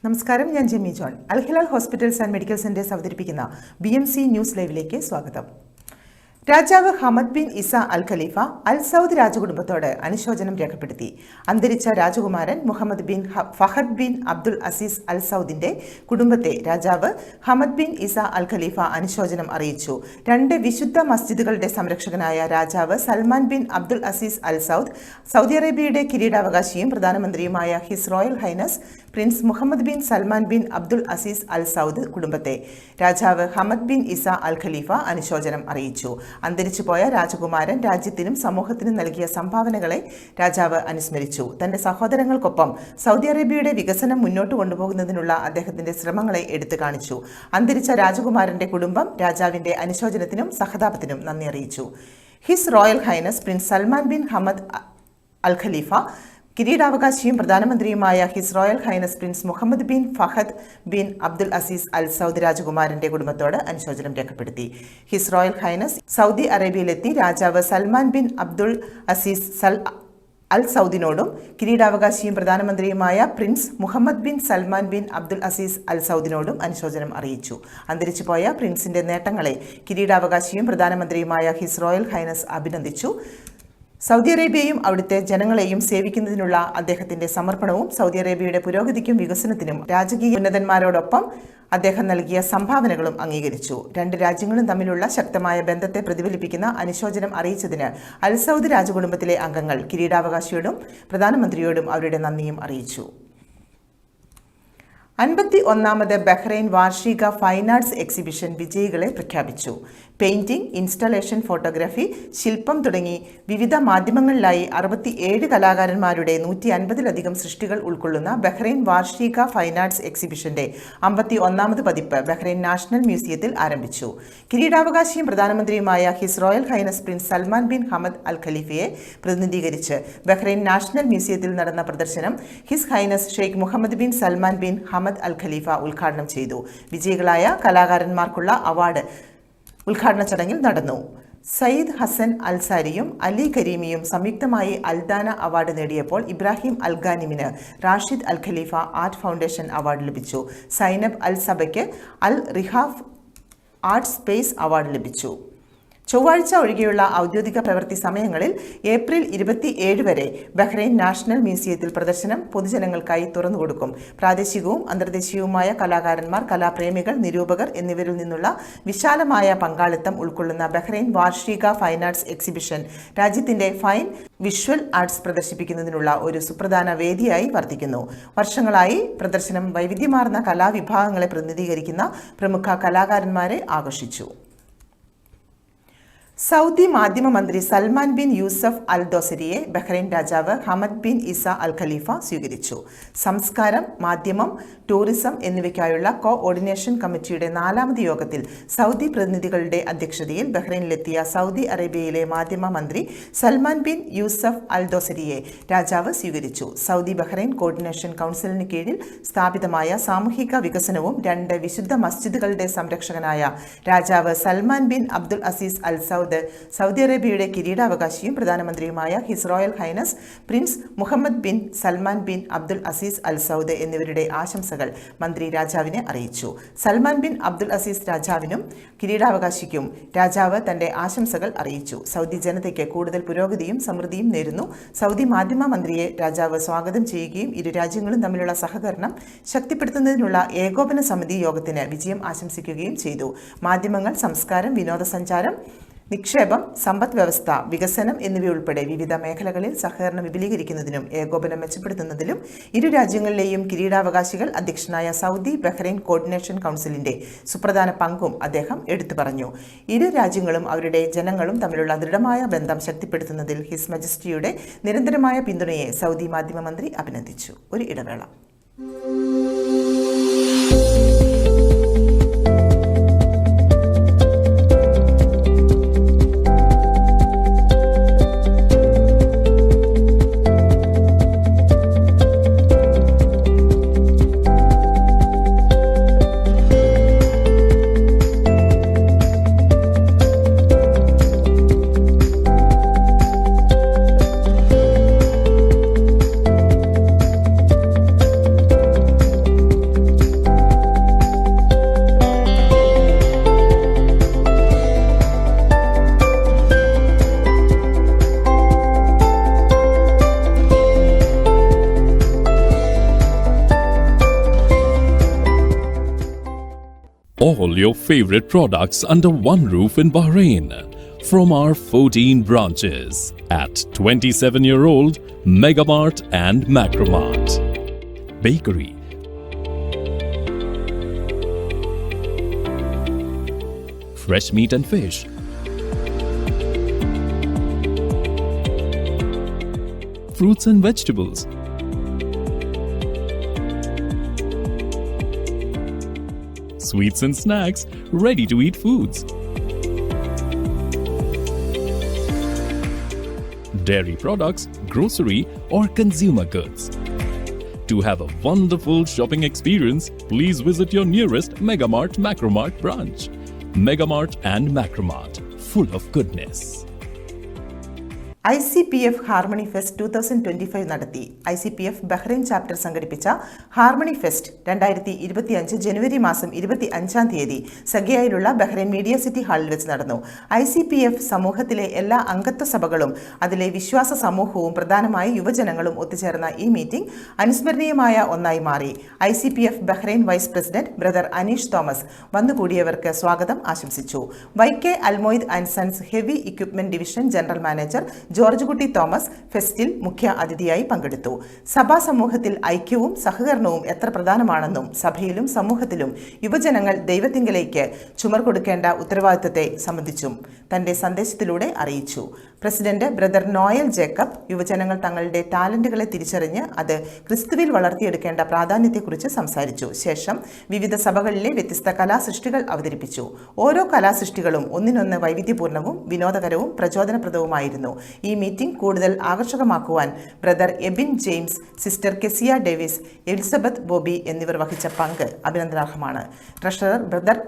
നമസ്കാരം, ഞാൻ Jemi John. Al Hilal hospitals and medical centres അവതരിപ്പിക്കുന്ന BMC ന്യൂസ് ലൈവിലേക്ക് സ്വാഗതം. രാജാവ് Hamad bin Isa Al Khalifa Al Saud രാജകുടുംബത്തോട് അനുശോചനം രേഖപ്പെടുത്തി. അന്തരിച്ച രാജകുമാരൻ Mohammed bin Fahd bin Abdul Aziz Al സൗദിന്റെ കുടുംബത്തെ രാജാവ് Hamad bin Isa Al Khalifa അനുശോചനം അറിയിച്ചു. 2 വിശുദ്ധ മസ്ജിദുകളുടെ സംരക്ഷകനായ രാജാവ് Salman bin Abdul Aziz Al Saud, Saudi അറേബ്യയുടെ കിരീടാവകാശിയും പ്രധാനമന്ത്രിയുമായ His Royal Highness Prince Mohammed bin Salman bin Abdul Aziz Al Saud കുടുംബത്തെ രാജാവ് Hamad bin Isa Al Khalifa അനുശോചനം അറിയിച്ചു. അന്തരിച്ചുപോയ രാജകുമാരൻ രാജ്യത്തിനും സമൂഹത്തിനും നൽകിയ സംഭാവനകളെ രാജാവ് അനുസ്മരിച്ചു. തന്റെ സഹോദരങ്ങൾക്കൊപ്പം സൗദി അറേബ്യയുടെ വികസനം മുന്നോട്ട് കൊണ്ടുപോകുന്നതിനുള്ള അദ്ദേഹത്തിന്റെ ശ്രമങ്ങളെ എടുത്തു കാണിച്ചു. അന്തരിച്ച രാജകുമാരന്റെ കുടുംബം രാജാവിന്റെ അനുശോചനത്തിനും സഹതാപത്തിനും നന്ദി അറിയിച്ചു. His Royal Highness Prince Salman bin Hamad Al Khalifa, കിരീടാവകാശിയും പ്രധാനമന്ത്രിയുമായ His Royal Highness Prince Mohammed bin Fahd bin Abdul Aziz Al Saud രാജകുമാരന്റെ കുടുംബത്തോട് അനുശോചനം രേഖപ്പെടുത്തി. ഹിസ് റോയൽ ഹൈനസ് സൗദി അറേബ്യയിലെത്തി രാജാവ് Salman bin Abdul Aziz Al സൗദിനോടും കിരീടാവകാശിയും പ്രധാനമന്ത്രിയുമായ Prince Mohammed bin Salman bin Abdul Aziz Al സൗദിനോടും അനുശോചനം അറിയിച്ചു. അന്തരിച്ചുപോയ പ്രിൻസിന്റെ നേട്ടങ്ങളെ കിരീടാവകാശിയും പ്രധാനമന്ത്രിയുമായ ഹിസ് റോയൽ ഹൈനസ് അഭിനന്ദിച്ചു. സൗദി അറേബ്യയും അവിടുത്തെ ജനങ്ങളെയും സേവിക്കുന്നതിനുള്ള അദ്ദേഹത്തിന്റെ സമർപ്പണവും സൗദി അറേബ്യയുടെ പുരോഗതിക്കും വികസനത്തിനും രാജകീയ ഉന്നതന്മാരോടൊപ്പം അദ്ദേഹം നൽകിയ സംഭാവനകളും അംഗീകരിച്ചു. 2 രാജ്യങ്ങളും തമ്മിലുള്ള ശക്തമായ ബന്ധത്തെ പ്രതിഫലിപ്പിക്കുന്ന അനുശോചനം അറിയിച്ചതിന് അൽ സൗദ് രാജകുടുംബത്തിലെ അംഗങ്ങൾ കിരീടാവകാശിയോടും പ്രധാനമന്ത്രിയോടും അവരുടെ നന്ദിയും അറിയിച്ചു. 51ാമത് ബഹ്റൈൻ വാർഷിക ഫൈൻ ആർട്സ് എക്സിബിഷൻ വിജയികളെ പ്രഖ്യാപിച്ചു. പെയിന്റിംഗ്, ഇൻസ്റ്റലേഷൻ, ഫോട്ടോഗ്രാഫി, ശില്പം തുടങ്ങി വിവിധ മാധ്യമങ്ങളിലായി 67 കലാകാരന്മാരുടെ 150ലധികം സൃഷ്ടികൾ ഉൾക്കൊള്ളുന്ന ബഹ്റൈൻ വാർഷിക ഫൈൻ ആർട്സ് എക്സിബിഷന്റെ 51ാമത് പതിപ്പ് ബഹ്റൈൻ നാഷണൽ മ്യൂസിയത്തിൽ ആരംഭിച്ചു. കിരീടാവകാശിയും പ്രധാനമന്ത്രിയുമായ His Royal Highness Prince Salman bin Hamad Al ഖലീഫയെ പ്രതിനിധീകരിച്ച് ബഹ്റൈൻ നാഷണൽ മ്യൂസിയത്തിൽ നടന്ന പ്രദർശനം His Highness Sheikh Mohammed bin Salman bin Hamad Al Khalifa ഉദ്ഘാടനം ചെയ്തു. വിജയികളായ കലാകാരന്മാർക്കുള്ള അവാർഡ് ഉദ്ഘാടന ചടങ്ങിൽ നടന്നു. സയ്യിദ് ഹസൻ അൽസാരിയും അലി കരീമിയും സംയുക്തമായി അൽദാന അവാർഡ് നേടിയപ്പോൾ ഇബ്രാഹിം അൽഗാനിമിന് റാഷിദ് അൽ ഖലീഫ ആർട്ട് ഫൗണ്ടേഷൻ അവാർഡ് ലഭിച്ചു. സൈനബ് അൽ സബയ്ക്ക് അൽ റിഹാഫ് ആർട്ട് സ്പേസ് അവാർഡ് ലഭിച്ചു. ചൊവ്വാഴ്ച ഒഴികെയുള്ള ഔദ്യോഗിക പ്രവൃത്തി സമയങ്ങളിൽ ഏപ്രിൽ 27 വരെ ബഹ്റൈൻ നാഷണൽ മ്യൂസിയത്തിൽ പ്രദർശനം പൊതുജനങ്ങൾക്കായി തുറന്നുകൊടുക്കും. പ്രാദേശികവും അന്തർദേശീയവുമായ കലാകാരന്മാർ, കലാപ്രേമികൾ, നിരൂപകർ എന്നിവരിൽ നിന്നുള്ള വിശാലമായ പങ്കാളിത്തം ഉൾക്കൊള്ളുന്ന ബഹ്റൈൻ വാർഷിക ഫൈൻ ആർട്സ് എക്സിബിഷൻ രാജ്യത്തിന്റെ ഫൈൻ വിഷ്വൽ ആർട്സ് പ്രദർശിപ്പിക്കുന്നതിനുള്ള ഒരു സുപ്രധാന വേദിയായി വർത്തിക്കുന്നു. വർഷങ്ങളായി പ്രദർശനം വൈവിധ്യമാർന്ന കലാവിഭാഗങ്ങളെ പ്രതിനിധീകരിക്കുന്ന പ്രമുഖ കലാകാരന്മാരെ ആകർഷിച്ചു. സൗദി മാധ്യമ മന്ത്രി സൽമാൻ ബിൻ യൂസഫ് അൽ ദോസരിയെ ബഹ്റൈൻ രാജാവ് ഹമദ് ബിൻ ഇസ അൽ ഖലീഫ സ്വീകരിച്ചു. സംസ്കാരം, മാധ്യമം, ടൂറിസം എന്നിവയ്ക്കായുള്ള കോഓർഡിനേഷൻ കമ്മിറ്റിയുടെ 4ാമത് യോഗത്തിൽ സൗദി പ്രതിനിധികളുടെ അധ്യക്ഷതയിൽ ബഹ്റൈനിലെത്തിയ സൗദി അറേബ്യയിലെ മാധ്യമ മന്ത്രി സൽമാൻ ബിൻ യൂസഫ് അൽ ദോസരിയെ രാജാവ് സ്വീകരിച്ചു. സൗദി ബഹ്റൈൻ കോർഡിനേഷൻ കൗൺസിലിന് കീഴിൽ സ്ഥാപിതമായ സാമൂഹിക വികസനവും 2 വിശുദ്ധ മസ്ജിദുകളുടെ സംരക്ഷകനായ രാജാവ് Salman bin Abdul Aziz Al Saudi അറേബ്യയുടെ കിരീടാവകാശിയും പ്രധാനമന്ത്രിയുമായ His Royal Highness Prince Mohammed bin Salman bin Abdul Aziz Al Saud എന്നിവരുടെ ആശംസകൾ മന്ത്രി രാജാവിനെ അറിയിച്ചു. സൽമാൻ ബിൻ അബ്ദുൽ അസീസ് രാജാവിനും കിരീടാവകാശിക്കും രാജാവ് തന്റെ ആശംസകൾ അറിയിച്ചു. സൗദി ജനതയ്ക്ക് കൂടുതൽ പുരോഗതിയും സമൃദ്ധിയും നേരുന്നു. സൗദി മാധ്യമ മന്ത്രിയെ രാജാവ് സ്വാഗതം ചെയ്യുകയും ഇരു രാജ്യങ്ങളും തമ്മിലുള്ള സഹകരണം ശക്തിപ്പെടുത്തുന്നതിനുള്ള ഏകോപന സമിതി യോഗത്തിന് വിജയം ആശംസിക്കുകയും ചെയ്തു. മാധ്യമങ്ങൾ, സംസ്കാരം, വിനോദസഞ്ചാരം, നിക്ഷേപം, സമ്പദ് വ്യവസ്ഥ, വികസനം എന്നിവയുൾപ്പെടെ വിവിധ മേഖലകളിൽ സഹകരണം വിപുലീകരിക്കുന്നതിനും ഏകോപനം മെച്ചപ്പെടുത്തുന്നതിലും ഇരു രാജ്യങ്ങളിലെയും കിരീടാവകാശികൾ അധ്യക്ഷനായ സൗദി ബഹ്റൈൻ കോർഡിനേഷൻ കൗൺസിലിന്റെ സുപ്രധാന പങ്കും അദ്ദേഹം എടുത്തു പറഞ്ഞു. ഇരു രാജ്യങ്ങളും അവരുടെ ജനങ്ങളും തമ്മിലുള്ള ദൃഢമായ ബന്ധം ശക്തിപ്പെടുത്തുന്നതിൽ ഹിസ് മജസ്റ്റിയുടെ നിരന്തരമായ പിന്തുണയെ സൗദി മാധ്യമ മന്ത്രി അഭിനന്ദിച്ചു. ഒരു ഇടവേള. all your favorite products under one roof in Bahrain from our 14 branches at 27-year-old Megamart and Macromart. Bakery, fresh meat and fish, fruits and vegetables, sweets and snacks, ready-to-eat foods, dairy products, grocery or consumer goods. To have a wonderful shopping experience, please visit your nearest Megamart Macromart branch. Megamart and Macromart, full of goodness. ICPF harmony fest 2025 നടത്തി. ICPF Bahrain chapter സംഘടിപ്പിച്ച harmony fest 2025 ജനുവരി മാസം 25-ാം തീയതി സഗിയയിലുള്ള Bahrain media city ഹാളിൽ വെച്ച് നടന്നു. ICPF സമൂഹത്തിലെ എല്ലാ അംഗത്വ സഭകളും അതിലെ വിശ്വാസ സമൂഹവും പ്രധാനമായി യുവജനങ്ങളും ഒത്തുചേർന്ന ഈ മീറ്റിംഗ് അനുസ്മരണീയമായ ഒന്നായി മാറി. ICPF Bahrain vice president brother Aneesh Thomas വന്നുകൂടിയവർക്ക് സ്വാഗതം ആശംസിച്ചു. YK Almoayyed and sons heavy equipment division general manager George Kutty Thomas ഫെസ്റ്റിൽ മുഖ്യ അതിഥിയായി പങ്കെടുത്തു. സഭാ സമൂഹത്തിൽ ഐക്യവും സഹകരണവും എത്ര പ്രധാനമാണെന്നും സഭയിലും സമൂഹത്തിലും യുവജനങ്ങൾ ദൈവത്തിങ്കലേക്ക് ചുമർ കൊടുക്കേണ്ട ഉത്തരവാദിത്തത്തെ സംബന്ധിച്ചും തന്റെ സന്ദേശത്തിലൂടെ അറിയിച്ചു. പ്രസിഡന്റ് ബ്രദർ നോയൽ ജേക്കബ് യുവജനങ്ങൾ തങ്ങളുടെ ടാലന്റുകളെ തിരിച്ചറിഞ്ഞ് അത് ക്രിസ്തുവിൽ വളർത്തിയെടുക്കേണ്ട പ്രാധാന്യത്തെക്കുറിച്ച് സംസാരിച്ചു. ശേഷം വിവിധ സഭകളിലെ വ്യത്യസ്ത കലാസൃഷ്ടികൾ അവതരിപ്പിച്ചു. ഓരോ കലാസൃഷ്ടികളും ഒന്നിനൊന്ന് വൈവിധ്യപൂർണ്ണവും വിനോദകരവും പ്രചോദനപ്രദവുമായിരുന്നു. ഈ മീറ്റിംഗ് കൂടുതൽ ആകർഷകമാക്കുവാൻ ബ്രദർ എബിൻ ജെയിംസ്, സിസ്റ്റർ കെസിയ ഡേവിസ്, എലിസബത്ത് ബോബി എന്നിവർ വഹിച്ച പങ്ക് അഭിനന്ദനാർഹമാണ്. ട്രഷറർ ബ്രദർ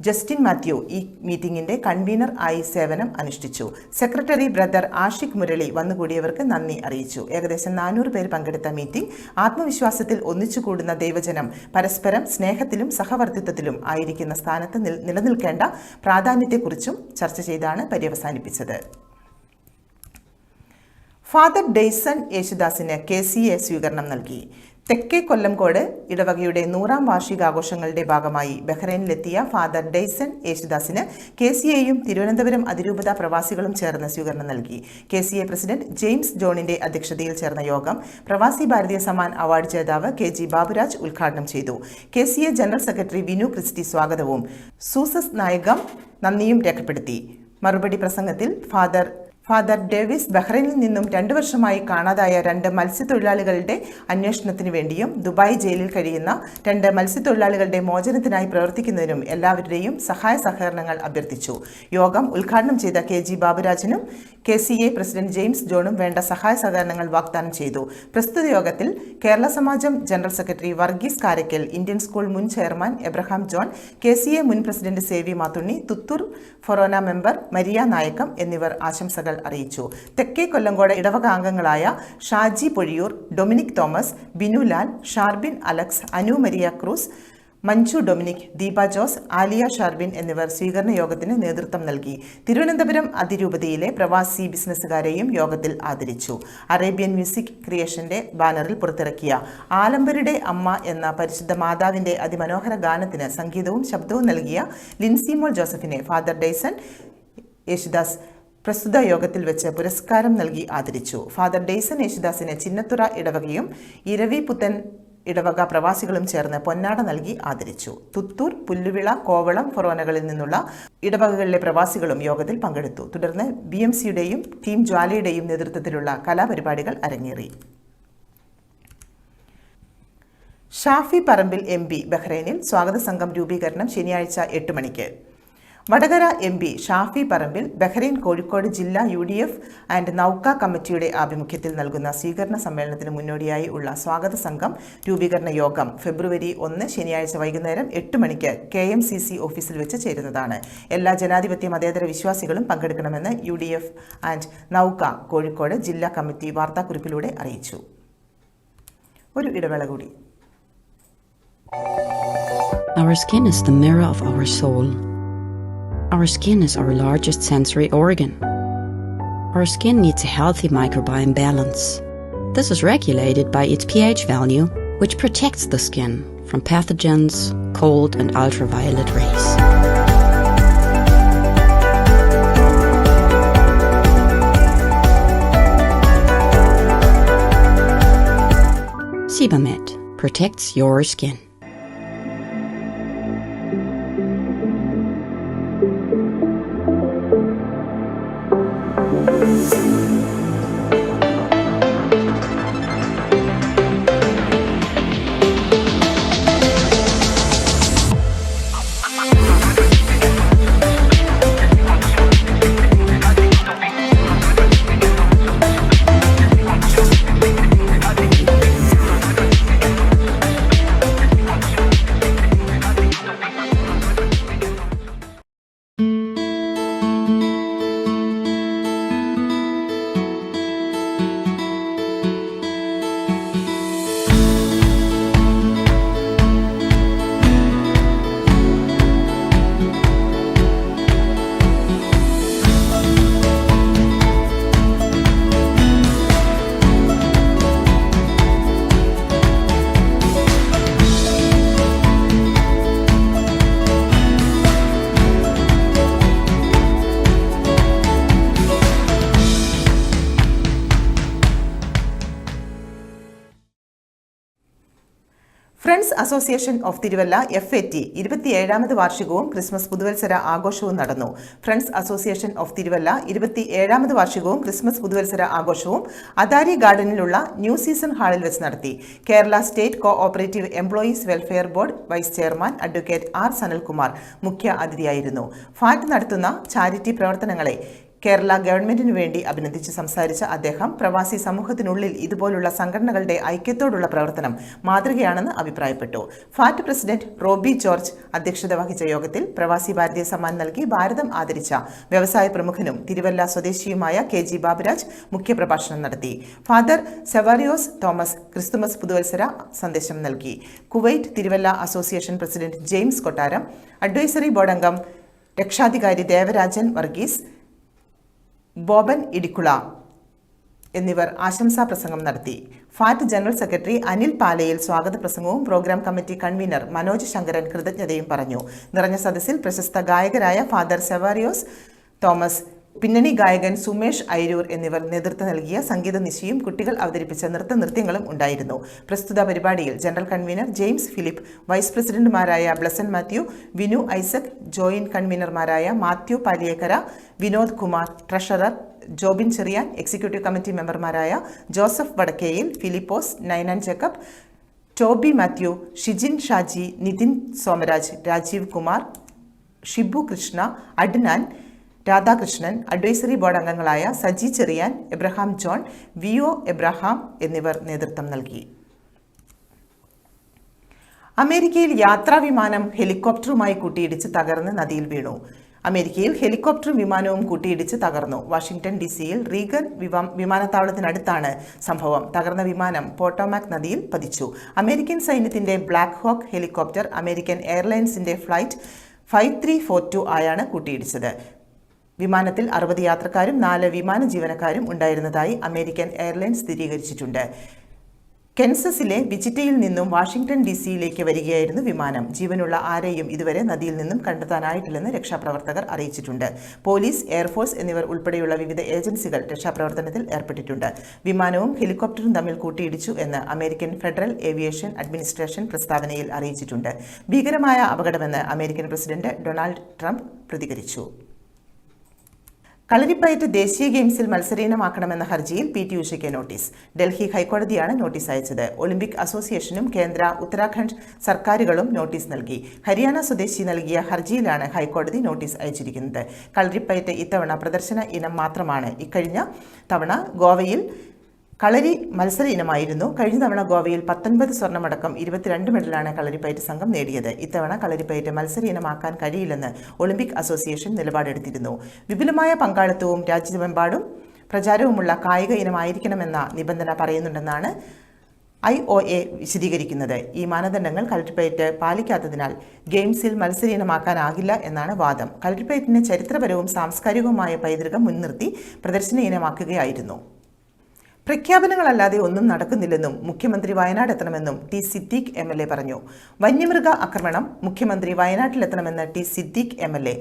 ജസ്റ്റിൻ മാത്യു ഈ മീറ്റിംഗിന്റെ കൺവീനർ ആയി സേവനം അനുഷ്ഠിച്ചു. സെക്രട്ടറി ബ്രദർ ആഷിഖ് മുരളി വന്നുകൂടിയവർക്ക് നന്ദി അറിയിച്ചു. ഏകദേശം 400 പേർ പങ്കെടുത്ത മീറ്റിംഗ് ആത്മവിശ്വാസത്തിൽ ഒന്നിച്ചുകൂടുന്ന ദൈവജനം പരസ്പരം സ്നേഹത്തിലും സഹവർത്തിത്വത്തിലും ആയിരിക്കുന്ന സ്ഥാനത്ത് നിലനിൽക്കേണ്ട പ്രാധാന്യത്തെക്കുറിച്ചും ചർച്ച ചെയ്താണ് പര്യവസാനിപ്പിച്ചത്. ഫാദർ ഡെയ്സൺ യേശുദാസിന് KCA സ്വീകരണം നൽകി. തെക്കേ കൊല്ലംകോട് ഇടവകയുടെ 100ാം വാർഷികാഘോഷങ്ങളുടെ ഭാഗമായി ബഹ്റൈനിലെത്തിയ ഫാദർ ഡെയ്സൺ യേശുദാസിന് KCAയും തിരുവനന്തപുരം അതിരൂപത പ്രവാസികളും ചേർന്ന് സ്വീകരണം നൽകി. KCA പ്രസിഡന്റ് ജെയിംസ് ജോണിന്റെ അധ്യക്ഷതയിൽ ചേർന്ന യോഗം പ്രവാസി ഭാരതീയ സമ്മാൻ അവാർഡ് ജേതാവ് KG ബാബുരാജ് ഉദ്ഘാടനം ചെയ്തു. KCA general secretary Vinu Christy സ്വാഗതവും സൂസസ് നായകം നന്ദിയും രേഖപ്പെടുത്തി. മറുപടി പ്രസംഗത്തിൽ ഫാദർ ഡേവിസ് ബഹ്റൈനിൽ നിന്നും 2 വർഷമായി കാണാതായ 2 മത്സ്യത്തൊഴിലാളികളുടെ അന്വേഷണത്തിനു വേണ്ടിയും ദുബായ് ജയിലിൽ കഴിയുന്ന 2 മത്സ്യത്തൊഴിലാളികളുടെ മോചനത്തിനായി പ്രവർത്തിക്കുന്നതിനും എല്ലാവരുടെയും സഹായ സഹകരണങ്ങൾ അഭ്യർത്ഥിച്ചു. യോഗം ഉദ്ഘാടനം ചെയ്ത KG ബാബുരാജനും KCA പ്രസിഡന്റ് ജെയിംസ് ജോണും വേണ്ട സഹായ സഹകരണങ്ങൾ വാഗ്ദാനം ചെയ്തു. പ്രസ്തുത യോഗത്തിൽ Kerala Samajam general secretary Varghese Karaikal, Indian school മുൻ ചെയർമാൻ എബ്രഹാം ജോൺ, KCA മുൻ പ്രസിഡന്റ് സേവി മാത്തുണ്ണി, തുത്തൂർ ഫൊറോന മെമ്പർ മരിയ നായക്കം എന്നിവർ ആശംസകൾ അറിയിച്ചു. തെക്കേ കൊല്ലങ്കോട് ഇടവക അംഗങ്ങളായ ഷാജി പൊഴിയൂർ, ഡൊമിനിക് തോമസ്, ബിനുലാൽ, ഷാർബിൻ അലക്സ്, അനു മരിയ ക്രൂസ്, മഞ്ജു ഡൊമിനിക്, ദീപ ജോസ്, ആലിയ ഷാർബിൻ എന്നിവർ സ്വീകരണ യോഗത്തിന് നേതൃത്വം നൽകി. തിരുവനന്തപുരം അതിരൂപതയിലെ പ്രവാസി ബിസിനസ്സുകാരെയും യോഗത്തിൽ ആദരിച്ചു. അറേബ്യൻ മ്യൂസിക് ക്രിയേഷന്റെ ബാനറിൽ പുറത്തിറക്കിയ ആലംബരുടെ അമ്മ എന്ന പരിശുദ്ധ മാതാവിന്റെ അതിമനോഹര ഗാനത്തിന് സംഗീതവും ശബ്ദവും നൽകിയ ലിൻസിമോൾ ജോസഫിനെ ഫാദർ ഡെയ്സൺ യേശുദാസ് പ്രസ്തുത യോഗത്തിൽ വെച്ച് പുരസ്കാരം നൽകി ആദരിച്ചു. ഫാദർ ഡെയ്സൺ യേശുദാസിന് ചിന്നത്തുറ ഇടവകയും ഇരവി പുത്തൻ ഇടവക പ്രവാസികളും ചേർന്ന് പൊന്നാട നൽകി ആദരിച്ചു. തുത്തൂർ, പുല്ലുവിള, കോവളം ഫൊറോനകളിൽ നിന്നുള്ള ഇടവകകളിലെ പ്രവാസികളും യോഗത്തിൽ പങ്കെടുത്തു. തുടർന്ന് BMCയുടെയും ടീം ജ്വാലയുടെയും നേതൃത്വത്തിലുള്ള കലാപരിപാടികൾ അരങ്ങേറി. ഷാഫി പറമ്പിൽ MP ബഹ്റൈനിൽ സ്വാഗത സംഘം രൂപീകരണം ശനിയാഴ്ച 8 മണിക്ക്. വടകര MP ഷാഫി പറമ്പിൽ ബഹ്റൈൻ കോഴിക്കോട് ജില്ലാ UDF ആൻഡ് നൗക്ക കമ്മിറ്റിയുടെ ആഭിമുഖ്യത്തിൽ നൽകുന്ന സ്വീകരണ സമ്മേളനത്തിന് മുന്നോടിയായി ഉള്ള സ്വാഗത സംഘം രൂപീകരണ യോഗം ഫെബ്രുവരി 1 ശനിയാഴ്ച വൈകുന്നേരം 8 മണിക്ക് KMCC ഓഫീസിൽ വെച്ച് ചേരുന്നതാണ്. എല്ലാ ജനാധിപത്യ മതേതര വിശ്വാസികളും പങ്കെടുക്കണമെന്ന് UDF ആൻഡ് നൗക്ക കോഴിക്കോട് ജില്ലാ കമ്മിറ്റി വാർത്താക്കുറിപ്പിലൂടെ അറിയിച്ചു. ഒരു ഇടവേള കൂടി. Our skin is the mirror of our soul. Our skin is our largest sensory organ. Our skin needs a healthy microbiome balance. This is regulated by its pH value, which protects the skin from pathogens, cold and ultraviolet rays. Sebamed protects your skin. Friends association of Thiruvalla FAT 27ാമത് വാർഷികവും Christmas പുതുവത്സര ആഘോഷവും നടന്നു. Friends association of Thiruvalla 27ാമത് വാർഷികവും Christmas പുതുവത്സര ആഘോഷവും Adari ഗാർഡനിലുള്ള ന്യൂ സീസൺ ഹാളിൽ വെച്ച് നടത്തി. Kerala state cooperative employees welfare board vice chairman advocate R. Sanalkumar മുഖ്യ അതിഥിയായിരുന്നു. ഫാറ്റ് നടത്തുന്ന ചാരിറ്റി പ്രവർത്തനങ്ങളെ കേരള ഗവൺമെന്റിനു വേണ്ടി അഭിനന്ദിച്ച് സംസാരിച്ച അദ്ദേഹം പ്രവാസി സമൂഹത്തിനുള്ളിൽ ഇതുപോലുള്ള സംഘടനകളുടെ ഐക്യത്തോടുള്ള പ്രവർത്തനം മാതൃകയാണെന്ന് അഭിപ്രായപ്പെട്ടു. ഫാറ്റ് പ്രസിഡന്റ് റോബി ജോർജ് അധ്യക്ഷത വഹിച്ച യോഗത്തിൽ പ്രവാസി ഭാരതീയ സമ്മാൻ നൽകി ഭാരതം ആദരിച്ച വ്യവസായ പ്രമുഖനും തിരുവല്ല സ്വദേശിയുമായ KG ബാബുരാജ് മുഖ്യപ്രഭാഷണം നടത്തി. ഫാദർ സെവാരിയോസ് തോമസ് ക്രിസ്തുമസ് പുതുവത്സര സന്ദേശം നൽകി. Kuwait Thiruvalla association president James കൊട്ടാരം, അഡ്വൈസറി ബോർഡ് അംഗം രക്ഷാധികാരി ദേവരാജൻ വർഗീസ്, ബോബൻ ഇടിക്കുള എന്നിവർ ആശംസാ പ്രസംഗം നടത്തി. FAT general secretary Anil Palayil സ്വാഗത പ്രസംഗവും program committee convener Manoj Sankaran കൃതജ്ഞതയും പറഞ്ഞു. നിറഞ്ഞ സദസ്സിൽ പ്രശസ്ത ഗായകരായ ഫാദർ സെവാരിയോസ് തോമസ്, പിന്നണി ഗായകൻ സുമേഷ് ഐരൂർ എന്നിവർ നേതൃത്വം നൽകിയ സംഗീത നിശയും കുട്ടികൾ അവതരിപ്പിച്ച നൃത്യങ്ങളും ഉണ്ടായിരുന്നു. പ്രസ്തുത പരിപാടിയിൽ general convener James Philip, vice പ്രസിഡന്റുമാരായ ബ്ലസൻ മാത്യു, വിനു ഐസക്, ജോയിന്റ് കൺവീനർമാരായ Mathew Paliyekkara, Vinod Kumar, treasurer Jobin Cherian, executive committee മെമ്പർമാരായ ജോസഫ് വടക്കേയിൽ, ഫിലിപ്പോസ്, നൈനാൻ ജേക്കബ്, ടോബി മാത്യു, ഷിജിൻ ഷാജി, നിതിൻ സോമരാജ്, രാജീവ് കുമാർ, ഷിബു കൃഷ്ണ, അഡ്നാൻ, രാധാകൃഷ്ണൻ, അഡ്വൈസറി ബോർഡ് അംഗങ്ങളായ സജി ചെറിയാൻ, എബ്രഹാം ജോൺ, VO എബ്രഹാം എന്നിവർ നേതൃത്വം നൽകി. അമേരിക്കയിൽ യാത്രാ വിമാനം ഹെലികോപ്റ്ററുമായി കൂട്ടിയിടിച്ച് തകർന്ന് നദിയിൽ വീണു. അമേരിക്കയിൽ ഹെലികോപ്റ്ററും വിമാനവും കൂട്ടിയിടിച്ച് തകർന്നു. വാഷിംഗ്ടൺ DC-യിൽ റീഗൻ വിമാനത്താവളത്തിനടുത്താണ് സംഭവം. തകർന്ന വിമാനം പോട്ടോമാക് നദിയിൽ പതിച്ചു. അമേരിക്കൻ സൈന്യത്തിന്റെ ബ്ലാക്ക് ഹോക്ക് ഹെലികോപ്റ്റർ അമേരിക്കൻ എയർലൈൻസിന്റെ ഫ്ലൈറ്റ് 5342 ആയാണ് കൂട്ടിയിടിച്ചത്. വിമാനത്തിൽ 60 യാത്രക്കാരും 4 വിമാന ജീവനക്കാരും ഉണ്ടായിരുന്നതായി അമേരിക്കൻ എയർലൈൻസ് സ്ഥിരീകരിച്ചിട്ടുണ്ട്. കെൻസസിലെ വിച്ചിറ്റയിൽ നിന്നും വാഷിംഗ്ടൺ DC-യിലേക്ക് വരികയായിരുന്നു വിമാനം. ജീവനുള്ള ആരെയും ഇതുവരെ നദിയിൽ നിന്നും കണ്ടെത്താനായിട്ടില്ലെന്ന് രക്ഷാപ്രവർത്തകർ അറിയിച്ചിട്ടുണ്ട്. പോലീസ്, എയർഫോഴ്സ് എന്നിവർ ഉൾപ്പെടെയുള്ള വിവിധ ഏജൻസികൾ രക്ഷാപ്രവർത്തനത്തിൽ ഏർപ്പെട്ടിട്ടുണ്ട്. വിമാനവും ഹെലികോപ്റ്ററും തമ്മിൽ കൂട്ടിയിടിച്ചു എന്ന് അമേരിക്കൻ ഫെഡറൽ ഏവിയേഷൻ അഡ്മിനിസ്ട്രേഷൻ പ്രസ്താവനയിൽ അറിയിച്ചിട്ടുണ്ട്. ഭീകരമായ അപകടമെന്ന് അമേരിക്കൻ പ്രസിഡന്റ് ഡൊണാൾഡ് ട്രംപ് പ്രതികരിച്ചു. കളരിപ്പയറ്റ് ദേശീയ ഗെയിംസിൽ മത്സരീനമാക്കണമെന്ന ഹർജിയിൽ PT ഉഷയ്ക്ക് നോട്ടീസ്. ഡൽഹി ഹൈക്കോടതിയാണ് നോട്ടീസ് അയച്ചത്. ഒളിമ്പിക് അസോസിയേഷനും കേന്ദ്ര, ഉത്തരാഖണ്ഡ് സർക്കാരുകളും നോട്ടീസ് നൽകി. ഹരിയാന സ്വദേശി നൽകിയ ഹർജിയിലാണ് ഹൈക്കോടതി നോട്ടീസ് അയച്ചിരിക്കുന്നത്. കളരിപ്പയറ്റ് ഇത്തവണ പ്രദർശന ഇനം മാത്രമാണ്. ഇക്കഴിഞ്ഞ തവണ ഗോവയിൽ കളരി മത്സര ഇനമായിരുന്നു. കഴിഞ്ഞ തവണ ഗോവയിൽ 19 സ്വർണ്ണമടക്കം 22 മെഡലാണ് കളരിപ്പയറ്റ് സംഘം നേടിയത്. ഇത്തവണ കളരിപ്പയറ്റ് മത്സര ഇനമാക്കാൻ കഴിയില്ലെന്ന് ഒളിമ്പിക് അസോസിയേഷൻ നിലപാടെടുത്തിരുന്നു. വിപുലമായ പങ്കാളിത്തവും രാജ്യമെമ്പാടും പ്രചാരവുമുള്ള കായിക ഇനമായിരിക്കണമെന്ന നിബന്ധന പറയുന്നുണ്ടെന്നാണ് IOA വിശദീകരിക്കുന്നത്. ഈ മാനദണ്ഡങ്ങൾ കളരിപ്പയറ്റ് പാലിക്കാത്തതിനാൽ ഗെയിംസിൽ മത്സര ഇനമാക്കാനാകില്ല എന്നാണ് വാദം. കളരിപ്പയറ്റിന് ചരിത്രപരവും സാംസ്കാരികവുമായ പൈതൃകം മുൻനിർത്തി പ്രദർശന ഇനമാക്കുകയായിരുന്നു. പ്രഖ്യാപനങ്ങളല്ലാതെ ഒന്നും നടക്കുന്നില്ലെന്നും മുഖ്യമന്ത്രി വയനാട് എത്തണമെന്നും ടി സിദ്ദീഖ് MLA പറഞ്ഞു. വന്യമൃഗ ആക്രമണം, മുഖ്യമന്ത്രി വയനാട്ടിലെത്തണമെന്ന് ടി സിദ്ദീഖ് MLA.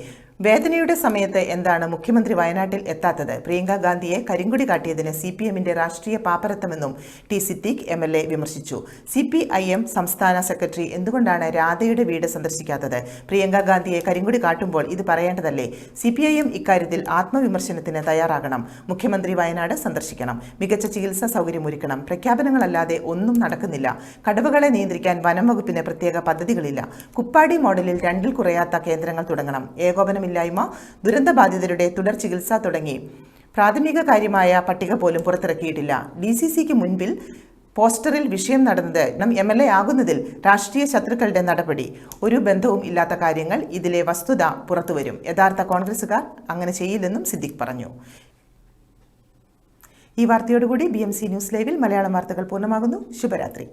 വേദനയുടെ സമയത്ത് എന്താണ് മുഖ്യമന്ത്രി വയനാട്ടിൽ എത്താത്തത്? പ്രിയങ്ക ഗാന്ധിയെ കരിങ്കൊടി കാട്ടിയതിന് CPMന്റെ രാഷ്ട്രീയ പാപ്പരത്വമെന്നും ടി സിദ്ദീഖ് MLA വിമർശിച്ചു. CPIM സംസ്ഥാന സെക്രട്ടറി എന്തുകൊണ്ടാണ് രാധയുടെ വീട് സന്ദർശിക്കാത്തത്? പ്രിയങ്ക ഗാന്ധിയെ കരിങ്കൊടി കാട്ടുമ്പോൾ ഇത് പറയേണ്ടതല്ലേ? CPIM ഇക്കാര്യത്തിൽ ആത്മവിമർശനത്തിന് തയ്യാറാകണം. മുഖ്യമന്ത്രി വയനാട് സന്ദർശിക്കണം. മികച്ച ചികിത്സാ സൗകര്യമൊരുക്കണം. പ്രഖ്യാപനങ്ങളല്ലാതെ ഒന്നും നടക്കുന്നില്ല. കടുവകളെ നിയന്ത്രിക്കാൻ വനം വകുപ്പിന് പ്രത്യേക പദ്ധതികളില്ല. കുപ്പാടി മോഡലിൽ 2ൽ കുറയാത്ത കേന്ദ്രങ്ങൾ തുടങ്ങണം. ഏകോപനമില്ലായ്മ, ദുരന്തബാധിതരുടെ തുടർ ചികിത്സ തുടങ്ങി പ്രാഥമിക കാര്യമായ പട്ടിക പോലും പുറത്തിറക്കിയിട്ടില്ല. DCCക്ക് മുൻപിൽ പോസ്റ്ററിൽ വിഷയം നടന്നത് MLA ആകുന്നതിൽ രാഷ്ട്രീയ ശത്രുക്കളുടെ നടപടി. ഒരു ബന്ധവും ഇല്ലാത്ത കാര്യങ്ങൾ. ഇതിലെ വസ്തുത പുറത്തുവരും. യഥാർത്ഥ കോൺഗ്രസുകാർ അങ്ങനെ ചെയ്യില്ലെന്നും സിദ്ദീഖ് പറഞ്ഞു. ഈ വാർത്തയോടുകൂടി BMC ന്യൂസ് ലൈവിൽ മലയാളം വാർത്തകൾ പൂർണ്ണമാകുന്നു. ശുഭരാത്രി.